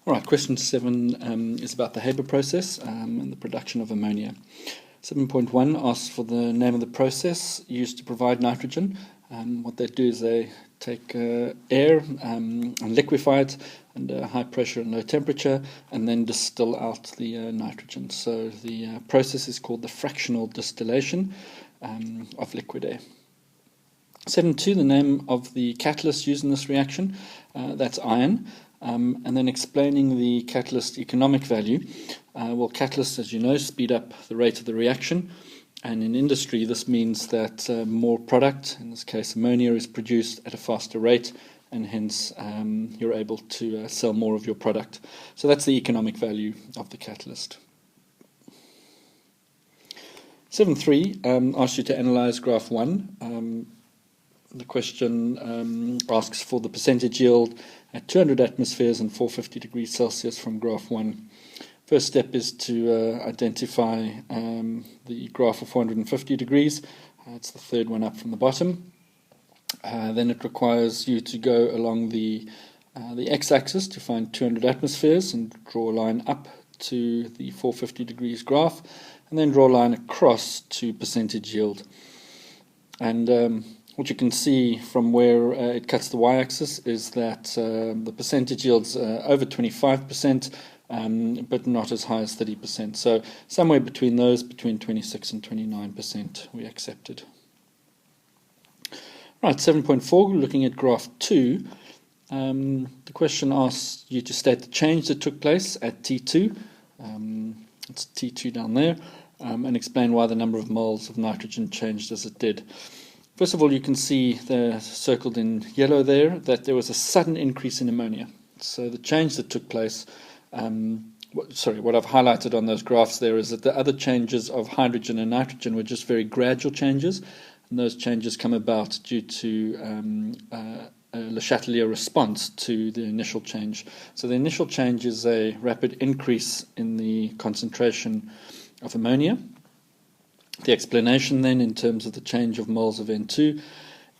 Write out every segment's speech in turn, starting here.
All right, question 7 is about the Haber process and the production of ammonia. 7.1 asks for the name of the process used to provide nitrogen. What they do is they take air and liquefy it under high pressure and low temperature and then distill out the nitrogen. So the process is called the fractional distillation of liquid air. 7.2, the name of the catalyst used in this reaction, that's iron. And then explaining the catalyst economic value. Well, catalysts, as you know, speed up the rate of the reaction. And in industry, this means that more product, in this case ammonia, is produced at a faster rate, and hence you're able to sell more of your product. So that's the economic value of the catalyst. 7.3 asks you to analyze graph 1. The question asks for the percentage yield at 200 atmospheres and 450 degrees Celsius from graph 1. First step is to identify the graph of 450 degrees. It's the third one up from the bottom. Then it requires you to go along the x-axis to find 200 atmospheres and draw a line up to the 450 degrees graph, and then draw a line across to percentage yield. And what you can see from where it cuts the y-axis is that the percentage yield's over 25%, but not as high as 30%. So somewhere between those, between 26 and 29%, we accepted. Right, 7.4, looking at graph 2. The question asks you to state the change that took place at T2. It's T2 down there, and explain why the number of moles of nitrogen changed as it did. First of all, you can see circled in yellow there that there was a sudden increase in ammonia. So the change that took place, what I've highlighted on those graphs there is that the other changes of hydrogen and nitrogen were just very gradual changes, and those changes come about due to Le Chatelier response to the initial change. So the initial change is a rapid increase in the concentration of ammonia. The explanation then, in terms of the change of moles of N2,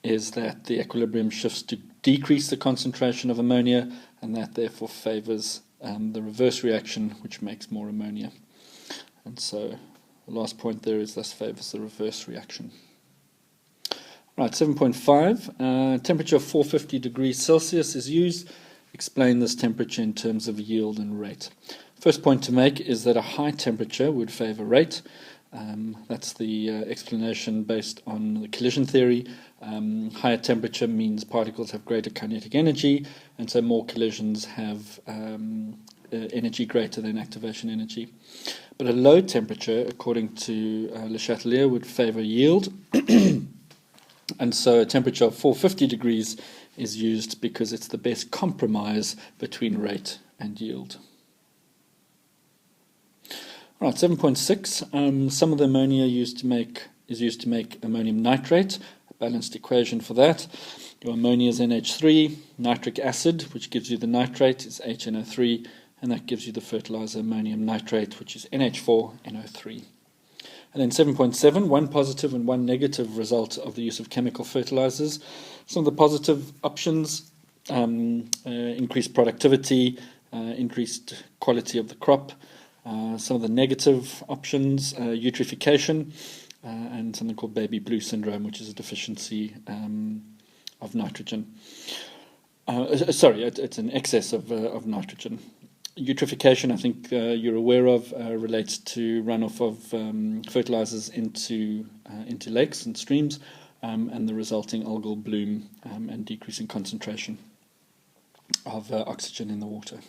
is that the equilibrium shifts to decrease the concentration of ammonia, and that therefore favors the reverse reaction, which makes more ammonia. And so the last point there is thus favors the reverse reaction. Right, 7.5, temperature of 450 degrees Celsius is used. Explain this temperature in terms of yield and rate. First point to make is that a high temperature would favor rate. That's the explanation based on the collision theory. Higher temperature means particles have greater kinetic energy, and so more collisions have energy greater than activation energy. But a low temperature, according to Le Chatelier, would favor yield, and so a temperature of 450 degrees is used because it's the best compromise between rate and yield. Right, 7.6. Some of the ammonia is used to make ammonium nitrate. A balanced equation for that. Your ammonia is NH3, nitric acid, which gives you the nitrate, is HNO3, and that gives you the fertilizer ammonium nitrate, which is NH4NO3. And then 7.7, one positive and one negative result of the use of chemical fertilizers. Some of the positive options: increased productivity, increased quality of the crop. Some of the negative options, eutrophication, and something called baby blue syndrome, which is a deficiency of nitrogen. It's an excess of nitrogen. Eutrophication, I think you're aware of, relates to runoff of fertilizers into lakes and streams, and the resulting algal bloom and decreasing concentration of oxygen in the water.